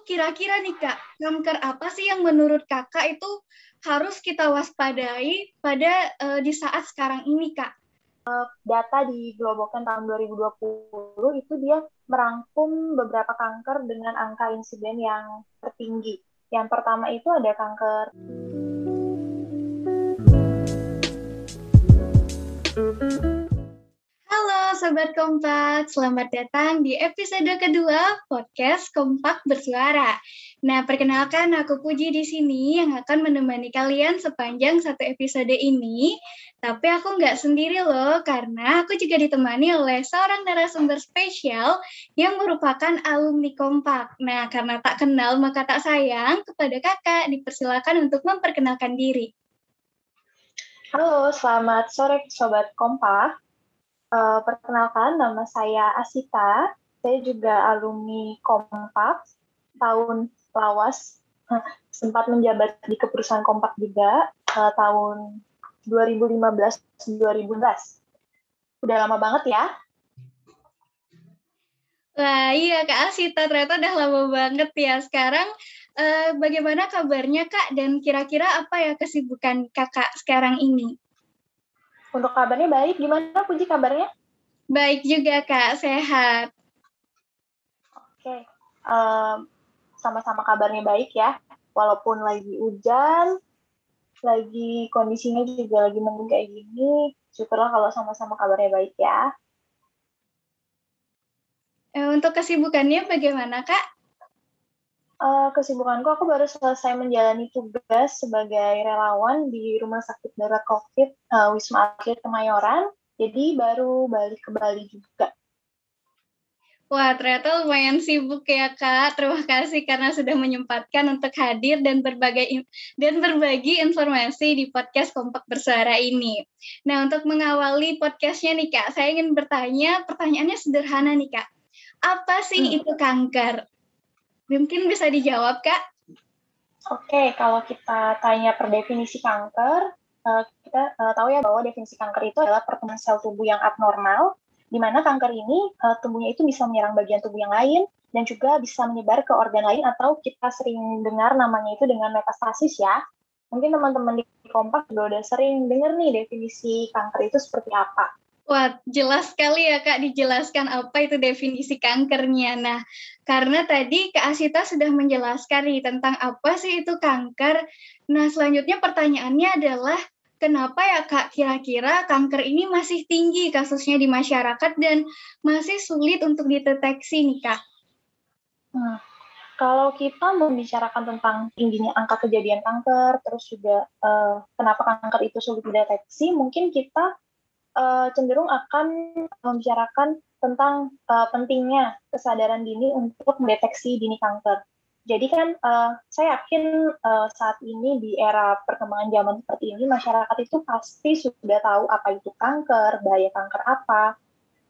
kira-kira nih Kak, kanker apa sih yang menurut Kakak itu harus kita waspadai pada di saat sekarang ini Kak? Data di Globokan tahun 2020 itu dia merangkum beberapa kanker dengan angka insiden yang tertinggi. Yang pertama itu ada kanker. Halo Sobat Kompak, selamat datang di episode kedua podcast Kompak Bersuara. Nah, perkenalkan aku Puji di sini yang akan menemani kalian sepanjang satu episode ini. Tapi aku nggak sendiri loh, karena aku juga ditemani oleh seorang narasumber spesial yang merupakan alumni Kompak. Nah, karena tak kenal maka tak sayang, kepada kakak dipersilakan untuk memperkenalkan diri. Halo, selamat sore Sobat Kompak. Perkenalkan, nama saya Asita. Saya juga alumni Kompak, tahun lawas. Sempat menjabat di keperusahaan Kompak juga, tahun 2015-2016. Udah lama banget ya. Wah, iya Kak Asita, ternyata udah lama banget ya. Sekarang bagaimana kabarnya Kak? Dan kira-kira apa ya kesibukan Kakak sekarang ini? Untuk kabarnya baik, gimana Puji kabarnya? Baik juga Kak, sehat. Oke, sama-sama kabarnya baik ya. Walaupun lagi hujan, lagi kondisinya juga lagi mendung kayak gini, syukurlah kalau sama-sama kabarnya baik ya. Untuk kesibukannya bagaimana Kak? Kesibukanku, aku baru selesai menjalani tugas sebagai relawan di Rumah Sakit Darurat COVID Wisma Atlet Kemayoran, jadi baru balik ke Bali juga. Wah, ternyata lumayan sibuk ya Kak. Terima kasih karena sudah menyempatkan untuk hadir dan berbagi informasi di podcast Kompak Bersuara ini. Nah, untuk mengawali podcastnya nih Kak, saya ingin bertanya, pertanyaannya sederhana nih Kak. Apa sih itu kanker? Mungkin bisa dijawab, Kak? Oke, kalau kita tanya per definisi kanker, kita tahu ya bahwa definisi kanker itu adalah perkembangan sel tubuh yang abnormal, di mana kanker ini tubuhnya itu bisa menyerang bagian tubuh yang lain, dan juga bisa menyebar ke organ lain, atau kita sering dengar namanya itu dengan metastasis ya. Mungkin teman-teman di Kompak juga udah sering dengar nih definisi kanker itu seperti apa. Wah, jelas sekali ya Kak dijelaskan apa itu definisi kankernya. Nah, karena tadi Kak Asita sudah menjelaskan nih tentang apa sih itu kanker. Nah, selanjutnya pertanyaannya adalah kenapa ya Kak kira-kira kanker ini masih tinggi kasusnya di masyarakat dan masih sulit untuk dideteksi nih Kak? Kalau kita membicarakan tentang tingginya angka kejadian kanker, terus juga kenapa kanker itu sulit dideteksi, mungkin kita cenderung akan membicarakan tentang pentingnya kesadaran dini untuk mendeteksi dini kanker. Jadi kan saya yakin saat ini di era perkembangan zaman seperti ini, masyarakat itu pasti sudah tahu apa itu kanker, bahaya kanker apa.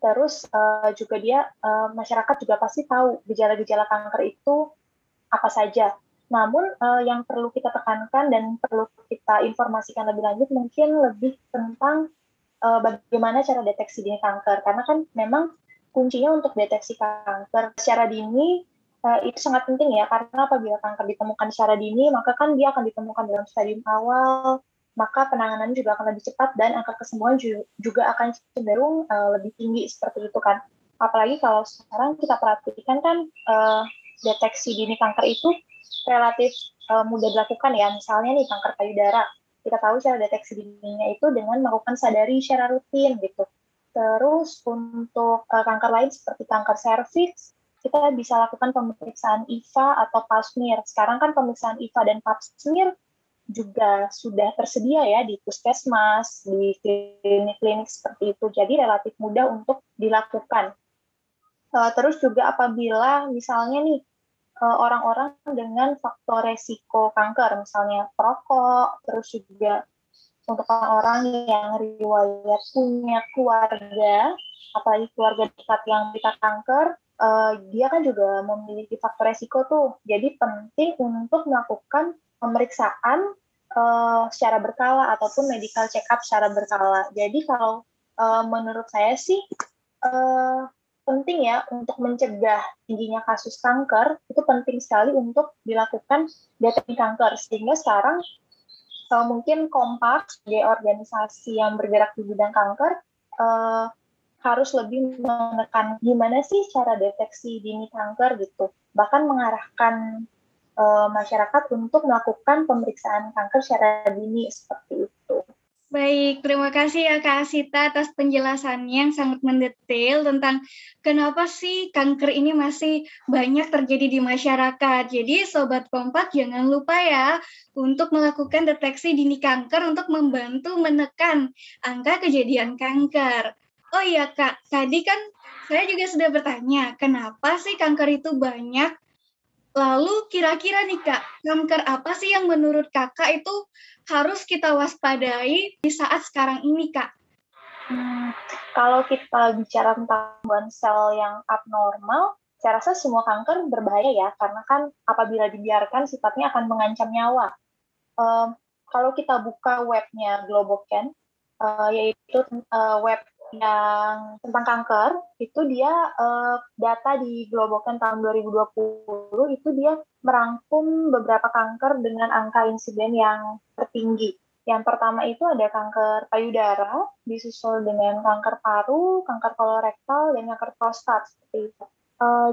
Terus juga masyarakat juga pasti tahu gejala-gejala kanker itu apa saja. Namun yang perlu kita tekankan dan perlu kita informasikan lebih lanjut mungkin lebih tentang bagaimana cara deteksi dini kanker. Karena kan memang kuncinya untuk deteksi kanker secara dini itu sangat penting ya, karena apabila kanker ditemukan secara dini, maka kan dia akan ditemukan dalam stadium awal, maka penanganan juga akan lebih cepat dan angka kesembuhan juga akan cenderung lebih tinggi seperti itu kan. Apalagi kalau sekarang kita perhatikan kan deteksi dini kanker itu relatif mudah dilakukan ya. Misalnya nih kanker payudara, kita tahu cara deteksi dininya itu dengan melakukan sadari secara rutin gitu. Terus untuk kanker lain seperti kanker serviks, kita bisa lakukan pemeriksaan IVA atau pap smear. Sekarang kan pemeriksaan IVA dan pap smear juga sudah tersedia ya di puskesmas, di klinik-klinik seperti itu. Jadi relatif mudah untuk dilakukan. Terus juga apabila misalnya nih orang-orang dengan faktor resiko kanker, misalnya perokok, terus juga untuk orang-orang yang riwayat punya keluarga, apalagi keluarga dekat yang bisa kanker, dia kan juga memiliki faktor resiko tuh. Jadi penting untuk melakukan pemeriksaan secara berkala ataupun medical check up secara berkala. Jadi kalau menurut saya sih penting ya untuk mencegah tingginya kasus kanker, itu penting sekali untuk dilakukan deteksi kanker. Sehingga sekarang mungkin Kompak sebagai organisasi yang bergerak di bidang kanker harus lebih menekan gimana sih cara deteksi dini kanker gitu. Bahkan mengarahkan masyarakat untuk melakukan pemeriksaan kanker secara dini seperti itu. Baik, terima kasih ya Kak Asita atas penjelasannya yang sangat mendetail tentang kenapa sih kanker ini masih banyak terjadi di masyarakat. Jadi Sobat Kompak jangan lupa ya untuk melakukan deteksi dini kanker untuk membantu menekan angka kejadian kanker. Oh iya Kak, tadi kan saya juga sudah bertanya, kenapa sih kanker itu banyak? Lalu kira-kira nih Kak, kanker apa sih yang menurut Kakak itu harus kita waspadai di saat sekarang ini Kak? Kalau kita bicara tentang gangguan sel yang abnormal, saya rasa semua kanker berbahaya ya, karena kan apabila dibiarkan sifatnya akan mengancam nyawa. Kalau kita buka webnya Globocan, yaitu web yang tentang kanker, itu dia data di Globocan tahun 2020 itu dia merangkum beberapa kanker dengan angka insiden yang tertinggi. Yang pertama itu ada kanker payudara, disusul dengan kanker paru, kanker kolorektal, dan kanker prostat seperti itu.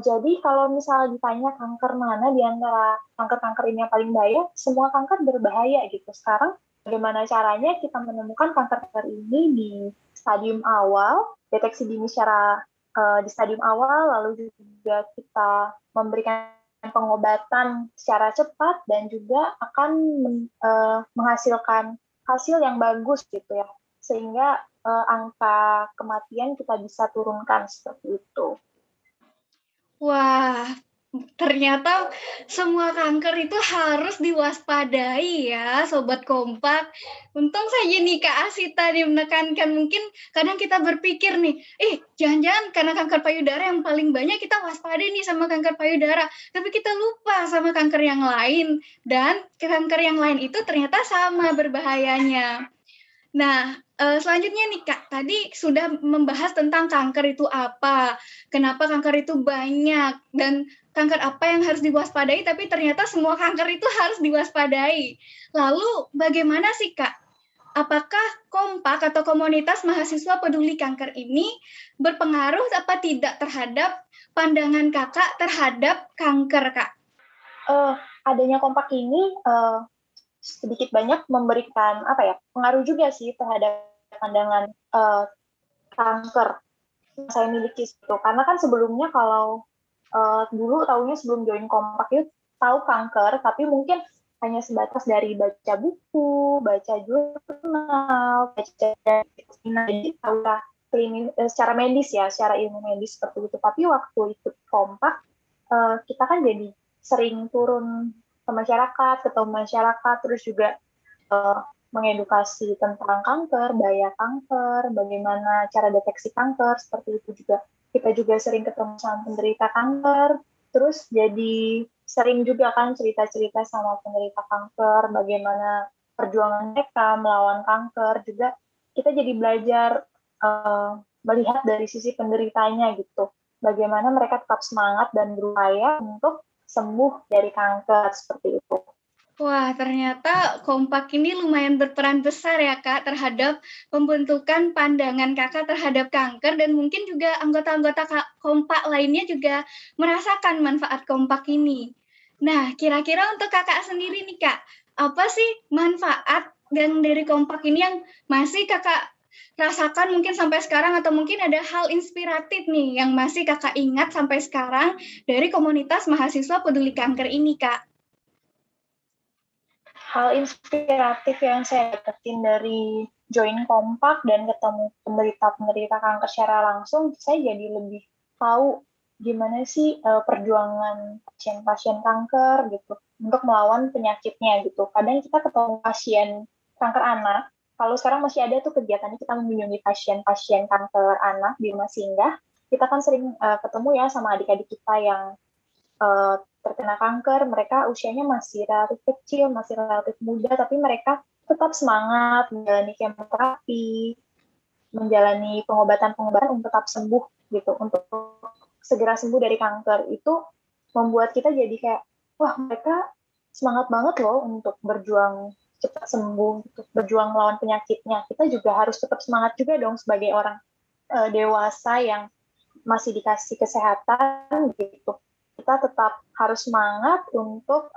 Jadi kalau misalnya ditanya kanker mana di antara kanker-kanker ini yang paling bahaya, semua kanker berbahaya gitu. Sekarang bagaimana caranya kita menemukan kanker-kanker ini di stadium awal, deteksi dini secara di stadium awal, lalu juga kita memberikan pengobatan secara cepat dan juga akan menghasilkan hasil yang bagus gitu ya, sehingga angka kematian kita bisa turunkan seperti itu. Wah, ternyata semua kanker itu harus diwaspadai ya, Sobat Kompak. Untung saja nih Kak Asita menekankan, mungkin kadang kita berpikir nih, jangan-jangan karena kanker payudara yang paling banyak kita waspada nih sama kanker payudara, tapi kita lupa sama kanker yang lain, dan kanker yang lain itu ternyata sama berbahayanya. Nah, selanjutnya nih Kak, tadi sudah membahas tentang kanker itu apa, kenapa kanker itu banyak, dan kanker apa yang harus diwaspadai, tapi ternyata semua kanker itu harus diwaspadai. Lalu bagaimana sih Kak? Apakah Kompak atau komunitas mahasiswa peduli kanker ini berpengaruh apa tidak terhadap pandangan Kakak terhadap kanker Kak? Adanya Kompak ini sedikit banyak memberikan pengaruh juga sih terhadap pandangan kanker yang saya miliki itu, karena kan sebelumnya kalau dulu tahunya sebelum join Kompak itu tahu kanker tapi mungkin hanya sebatas dari baca buku, baca jurnal, baca jadi tahu secara medis ya, secara ilmu medis seperti itu. Tapi waktu ikut Kompak kita kan jadi sering turun ke masyarakat, ketemu masyarakat, terus juga mengedukasi tentang kanker, bahaya kanker, bagaimana cara deteksi kanker, seperti itu juga. Kita juga sering ketemu sama penderita kanker, terus jadi sering juga kan cerita-cerita sama penderita kanker, bagaimana perjuangan mereka melawan kanker, juga kita jadi belajar melihat dari sisi penderitanya gitu, bagaimana mereka tetap semangat dan berupaya untuk sembuh dari kanker seperti itu. Wah, ternyata Kompak ini lumayan berperan besar ya Kak terhadap pembentukan pandangan Kakak terhadap kanker, dan mungkin juga anggota-anggota Kompak lainnya juga merasakan manfaat Kompak ini. Nah, kira-kira untuk Kakak sendiri nih Kak, apa sih manfaat dari Kompak ini yang masih Kakak rasakan mungkin sampai sekarang, atau mungkin ada hal inspiratif nih yang masih Kakak ingat sampai sekarang dari komunitas mahasiswa peduli kanker ini Kak? Hal inspiratif yang saya dapetin dari join Kompak dan ketemu penderita-penderita kanker secara langsung, saya jadi lebih tahu gimana sih perjuangan pasien-pasien kanker gitu untuk melawan penyakitnya gitu. Kadang kita ketemu pasien kanker anak, kalau sekarang masih ada tuh kegiatannya kita mengunjungi pasien-pasien kanker anak di rumah singgah, kita kan sering ketemu ya sama adik-adik kita yang terkena kanker, mereka usianya masih relatif kecil, masih relatif muda, tapi mereka tetap semangat menjalani kemoterapi, menjalani pengobatan-pengobatan untuk tetap sembuh gitu untuk segera sembuh dari kanker. Itu membuat kita jadi kayak, wah mereka semangat banget loh untuk berjuang cepat sembuh, untuk berjuang melawan penyakitnya. Kita juga harus tetap semangat juga dong sebagai orang dewasa yang masih dikasih kesehatan gitu. Kita tetap harus semangat untuk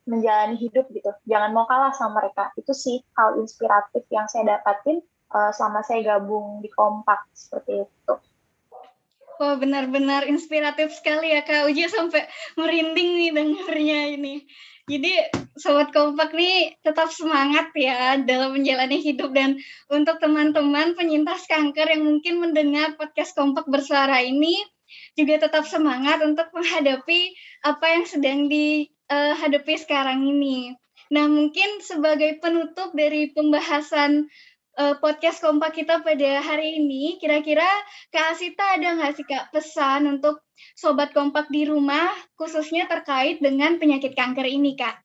menjalani hidup gitu. Jangan mau kalah sama mereka. Itu sih hal inspiratif yang saya dapatin selama saya gabung di Kompak seperti itu. Wah, benar-benar inspiratif sekali ya Kak Uji, sampai merinding nih dengarnya ini. Jadi Sobat Kompak nih tetap semangat ya dalam menjalani hidup, dan untuk teman-teman penyintas kanker yang mungkin mendengar podcast Kompak Bersuara ini juga tetap semangat untuk menghadapi apa yang sedang dihadapi sekarang ini. Nah, mungkin sebagai penutup dari pembahasan podcast Kompak kita pada hari ini, kira-kira Kak Asita ada nggak sih Kak pesan untuk Sobat Kompak di rumah, khususnya terkait dengan penyakit kanker ini Kak?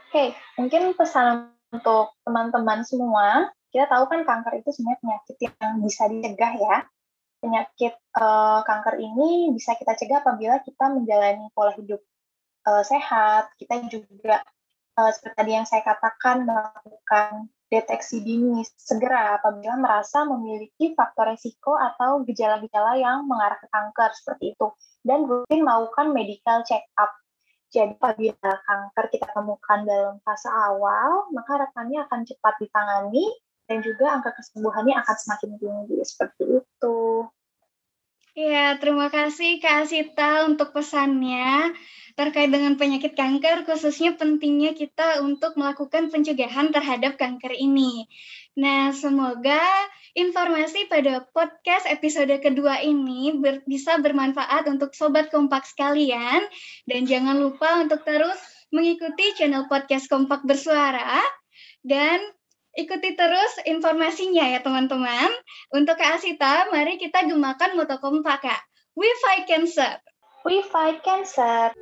Oke, mungkin pesan untuk teman-teman semua, kita tahu kan kanker itu sebenarnya penyakit yang bisa dicegah ya. Penyakit kanker ini bisa kita cegah apabila kita menjalani pola hidup sehat. Kita juga seperti tadi yang saya katakan, melakukan deteksi dini segera apabila merasa memiliki faktor risiko atau gejala-gejala yang mengarah ke kanker seperti itu, dan rutin melakukan medical check-up. Jadi apabila kanker kita temukan dalam fase awal, maka harapannya akan cepat ditangani dan juga angka kesembuhannya akan semakin tinggi seperti itu. Ya, terima kasih Kak Asita untuk pesannya terkait dengan penyakit kanker, khususnya pentingnya kita untuk melakukan pencegahan terhadap kanker ini. Nah, semoga informasi pada podcast episode kedua ini bisa bermanfaat untuk Sobat Kompak sekalian, dan jangan lupa untuk terus mengikuti channel podcast Kompak Bersuara, dan ikuti terus informasinya ya teman-teman. Untuk Kak Asita, mari kita gemakan moto Kompak Kak. We fight cancer. We fight cancer.